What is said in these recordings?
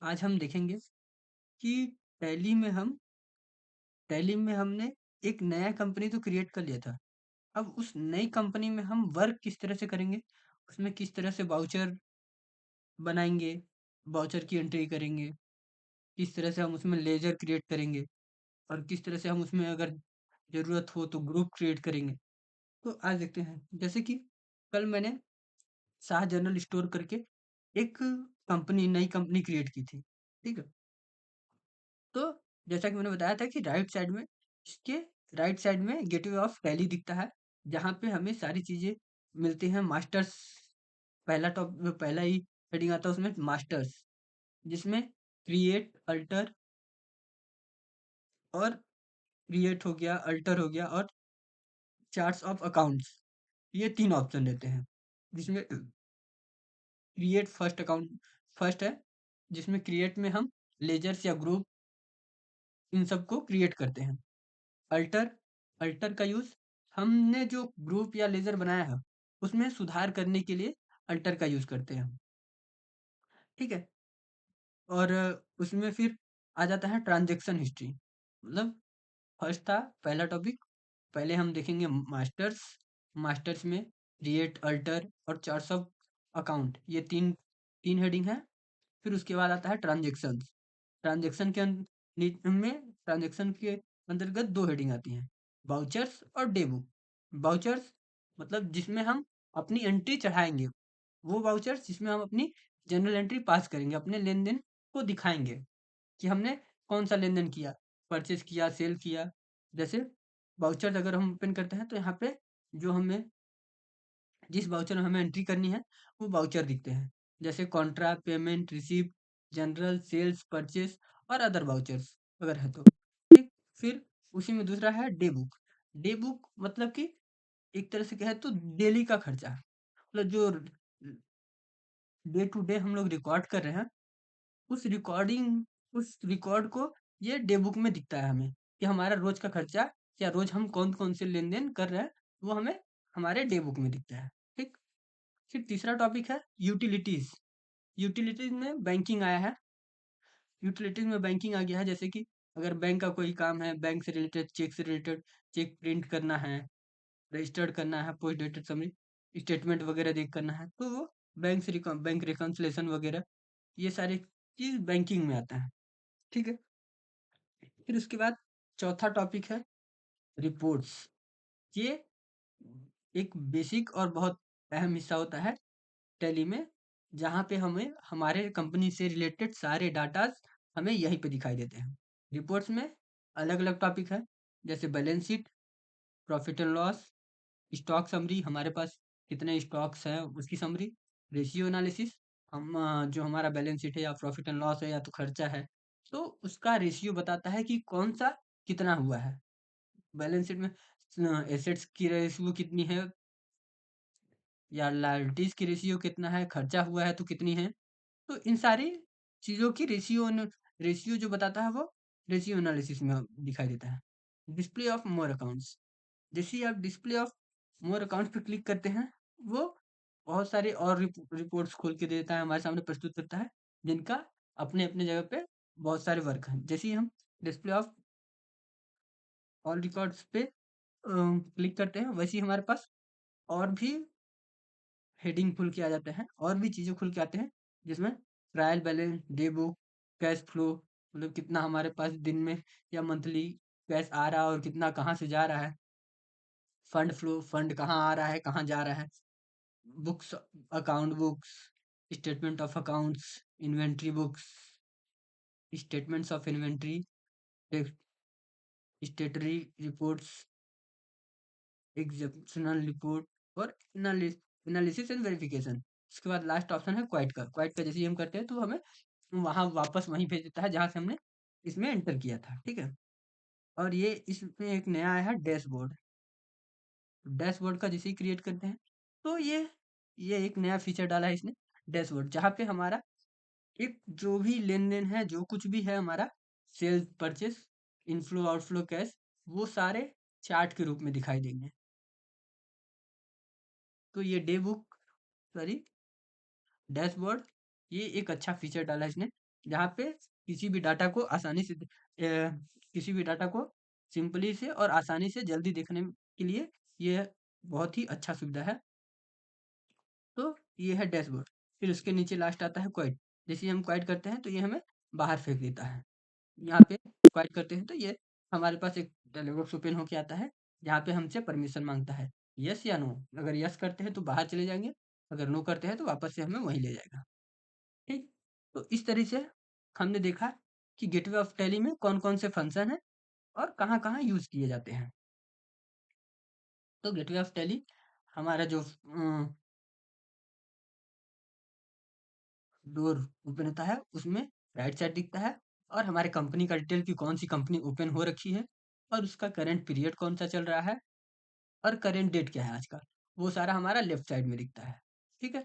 आज हम देखेंगे कि टैली में हम टैली में हमने एक नया कंपनी तो क्रिएट कर लिया था। अब उस नई कंपनी में हम वर्क किस तरह से करेंगे, उसमें किस तरह से वाउचर बनाएँगे, वाउचर की एंट्री करेंगे, किस तरह से हम उसमें लेजर क्रिएट करेंगे और किस तरह से हम उसमें अगर ज़रूरत हो तो ग्रुप क्रिएट करेंगे। तो आज देखते हैं, जैसे कि कल मैंने शाह जनरल स्टोर करके एक नई कंपनी क्रिएट की थी, ठीक है? तो जैसा कि मैंने बताया था कि इसके राइट साइड में गेटवे ऑफ टैली दिखता है, जहाँ पे हमें सारी चीज़ें मिलती हैं। मास्टर्स पहला ही हेडिंग आता है उसमें, मास्टर्स, जिसमें क्रिएट, अल्टर और क्रिएट हो गया, अल्टर हो गया और चार्ट्स ऑफ अकाउंट्स, ये 3 ऑप्शन रहते हैं। जिसमें क्रिएट फर्स्ट है, जिसमें क्रिएट में हम लेजर्स या ग्रुप इन सबको क्रिएट करते हैं। अल्टर अल्टर का यूज़ हमने जो ग्रुप या लेज़र बनाया है, उसमें सुधार करने के लिए अल्टर का यूज़ करते हैं हम, ठीक है? और उसमें फिर आ जाता है ट्रांज़ैक्शन हिस्ट्री। मतलब फर्स्ट था पहला टॉपिक, पहले हम देखेंगे मास्टर्स, मास्टर्स में क्रिएट, अल्टर और चार्ट्स ऑफ अकाउंट, ये 3 हेडिंग है। फिर उसके बाद आता है ट्रांज़ैक्शंस। ट्रांज़ैक्शन के अन नी में ट्रांज़ैक्शन के अंतर्गत 2 हेडिंग आती हैं, वाउचर्स और डे बुक। वाउचर्स मतलब जिसमें हम अपनी एंट्री चढ़ाएँगे, वो वाउचर्स जिसमें हम अपनी जर्नल एंट्री पास करेंगे, अपने लेन-देन को दिखाएँगे कि हमने कौन-सा लेन-देन किया, परचेज़ किया, सेल किया। जैसे वाउचर्स अगर हम ओपन करते हैं तो यहाँ पे जो हमें जिस वाउचर में हमें एंट्री करनी है, वो वाउचर दिखते हैं। जैसे contra, payment, receipt, journal, sales, purchase और अदर वाउचर्स अगर है तो। ठीक? फिर उसी में दूसरा है डे बुक। डे बुक मतलब कि एक तरह से कहें तो डेली का खर्चा। मतलब जो डे टू डे हम लोग रिकॉर्ड कर रहे हैं, उस रिकॉर्ड को ये डे बुक में दिखता है हमें कि हमारा रोज़ का खर्चा या रोज़ हम कौन-कौन से लेन-देन कर रहे हैं, वो हमें हमारे डे बुक में दिखता है। ठीक? फिर तीसरा टॉपिक है यूटिलिटीज़। यूटिलिटीज़ में बैंकिंग आया है। यूटिलिटीज़ में बैंकिंग आ गया है, जैसे कि अगर बैंक का कोई काम है, बैंक से रिलेटेड, चेक से रिलेटेड, चेक प्रिंट करना है, रजिस्टर्ड करना है, पोस्ट डेटेड समरी, स्टेटमेंट वगैरह देख करना है, तो वो बैंक रिकन्सिलिएशन वगैरह, ये सारी चीज़ बैंकिंग में आता है। ठीक है? फिर उसके बाद चौथा टॉपिक है रिपोर्ट्स। ये एक बेसिक और बहुत अहम हिस्सा होता है टैली में, जहाँ पे हमें हमारे कंपनी से रिलेटेड सारे डाटाज़ हमें यहीं पे दिखाई देते हैं। रिपोर्ट्स में अलग-अलग टॉपिक है, जैसे balance sheet, profit and loss, stock summary, हमारे पास कितने स्टॉक्स हैं उसकी समरी, रेशियो एनालिसिस, जो हमारा बैलेंस शीट है या प्रॉफिट एंड लॉस है या तो खर्चा है, तो उसका रेशियो बताता है कि कौन-सा कितना हुआ है। बैलेंस शीट में एसेट्स की रेशियो कितनी है या लायबिलिटीज़ की रेशियो कितना है, खर्चा हुआ है तो कितनी है। तो इन सारी चीज़ों की रेशियो जो बताता है वो रेशियो एनालिसिस में दिखाई देता है। डिस्प्ले ऑफ मोर अकाउंट्स, जैसे ही आप डिस्प्ले ऑफ मोर अकाउंट्स पे क्लिक करते हैं, वो बहुत सारे और रिपोर्ट्स खोल के देता है, हमारे सामने प्रस्तुत करता है, जिनका अपने-अपने जगह पे बहुत सारे वर्क हैं। जैसे ही हम डिस्प्ले ऑफ ऑल रिकॉर्ड्स पे क्लिक करते हैं, वैसे ही हमारे पास और भी हेडिंग खुल के आ जाते हैं, और भी चीज़ें खुल के आते हैं, जिसमें trial balance, day book, cash flow, मतलब कितना हमारे पास दिन में या मंथली कैश आ रहा है और कितना कहाँ से जा रहा है, फंड फ्लो, फंड कहाँ आ रहा है, कहाँ जा रहा है, books, account books, statement of accounts, inventory books, statements of inventory, statutory reports, exceptional report और एनालिसिस एंड वेरिफिकेशन। उसके बाद लास्ट ऑप्शन है क्वाइट का जैसे ही हम करते हैं तो हमें वहाँ वापस वहीं भेज देता है जहाँ से हमने इसमें एंटर किया था, ठीक है? और ये इसमें एक नया आया है डैशबोर्ड। डैशबोर्ड का जैसे ही क्रिएट करते हैं तो ये एक नया फीचर डाला है इसने, डैशबोर्ड, जहाँ पे हमारा एक जो भी लेन-देन है, जो कुछ भी है हमारा, sales, purchase, inflow, outflow, cash, वो सारे चार्ट के रूप में दिखाई देंगे। तो ये डे बुक, सॉरी, डैशबोर्ड, ये एक अच्छा फीचर डाला है इसने जहाँ पे किसी भी डाटा को आसानी से किसी भी डाटा को सिंपली से और आसानी से जल्दी देखने के लिए ये बहुत ही अच्छा सुविधा है। तो ये है डैशबोर्ड। फिर उसके नीचे लास्ट आता है क्वाइट। जैसे ही हम क्वाइट करते हैं तो ये हमें बाहर फेंक देता है। यहाँ पे क्वाइट करते हैं तो ये हमारे पास एक डायलॉग बॉक्स ओपन होके आता है, जहाँ पे हमसे परमिशन मांगता है, यस या नो। अगर यस करते हैं तो बाहर चले जाएँगे, अगर नो करते हैं तो वापस से हमें वहीं ले जाएगा। ठीक? तो इस तरह से हमने देखा कि गेटवे ऑफ टेली में कौन-कौन से फंक्शन हैं और कहाँ-कहाँ यूज़ किए जाते हैं। तो गेटवे ऑफ टेली हमारा जो डोर ओपन होता है उसमें राइट साइड दिखता है और हमारे कंपनी का डिटेल कि कौन-सी कंपनी ओपन हो रखी है और उसका करंट पीरियड कौन-सा चल रहा है और करंट डेट क्या है आज का, वो सारा हमारा लेफ्ट साइड में दिखता है। ठीक है?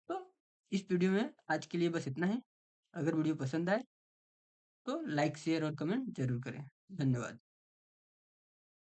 तो इस वीडियो में आज के लिए बस इतना ही। अगर वीडियो पसंद आए तो लाइक, शेयर और कमेंट ज़रूर करें। धन्यवाद।